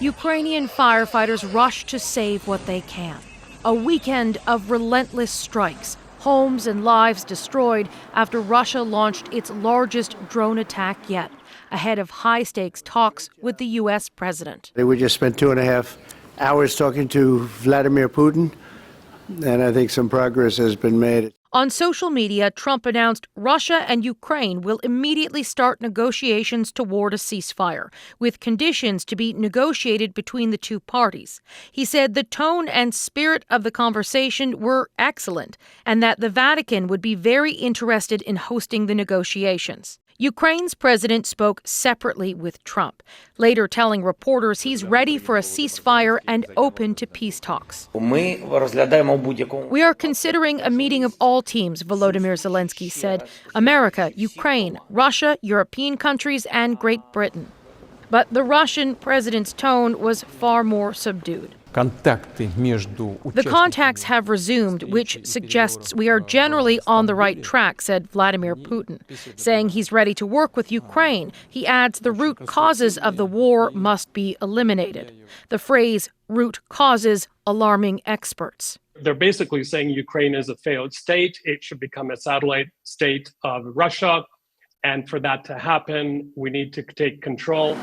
Ukrainian firefighters rush to save what they can. A weekend of relentless strikes, homes and lives destroyed after Russia launched its largest drone attack yet, ahead of high-stakes talks with the U.S. president. We just spent 2.5 hours talking to Vladimir Putin, and I think some progress has been made. On social media, Trump announced Russia and Ukraine will immediately start negotiations toward a ceasefire, with conditions to be negotiated between the two parties. He said the tone and spirit of the conversation were excellent, and that the Vatican would be very interested in hosting the negotiations. Ukraine's president spoke separately with Trump, later telling reporters he's ready for a ceasefire and open to peace talks. We are considering a meeting of all teams, Volodymyr Zelensky said. America, Ukraine, Russia, European countries, and Great Britain. But the Russian president's tone was far more subdued. The contacts have resumed, which suggests we are generally on the right track, said Vladimir Putin, saying he's ready to work with Ukraine. He adds the root causes of the war must be eliminated. The phrase root causes alarming experts. They're basically saying Ukraine is a failed state. It should become a satellite state of Russia. And for that to happen, we need to take control.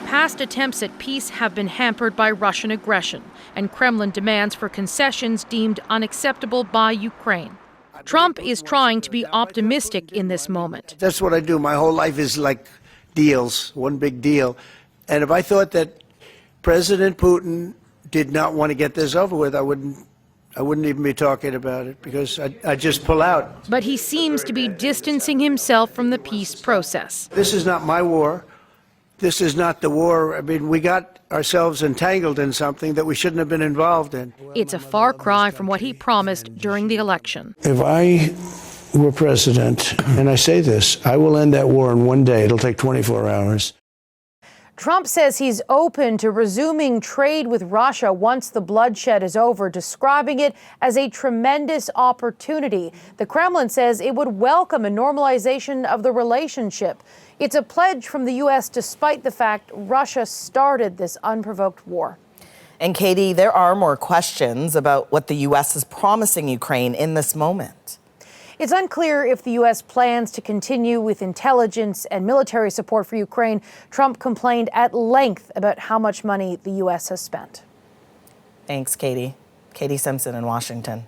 Past attempts at peace have been hampered by Russian aggression and Kremlin demands for concessions deemed unacceptable by Ukraine. Trump is trying to be optimistic in this moment. That's what I do. My whole life is like deals, one big deal. And if I thought that President Putin did not want to get this over with, I wouldn't even be talking about it because I'd just pull out. But he seems to be distancing himself from the peace process. This is not my war. This is not the war. I mean, we got ourselves entangled in something that we shouldn't have been involved in. It's a far cry from what he promised during the election. If I were president, and I say this, I will end that war in one day. It'll take 24 hours. Trump says he's open to resuming trade with Russia once the bloodshed is over, describing it as a tremendous opportunity. The Kremlin says it would welcome a normalization of the relationship. It's a pledge from the U.S. despite the fact Russia started this unprovoked war. And Katie, there are more questions about what the U.S. is promising Ukraine in this moment. It's unclear if the U.S. plans to continue with intelligence and military support for Ukraine. Trump complained at length about how much money the U.S. has spent. Thanks, Katie. Katie Simpson in Washington.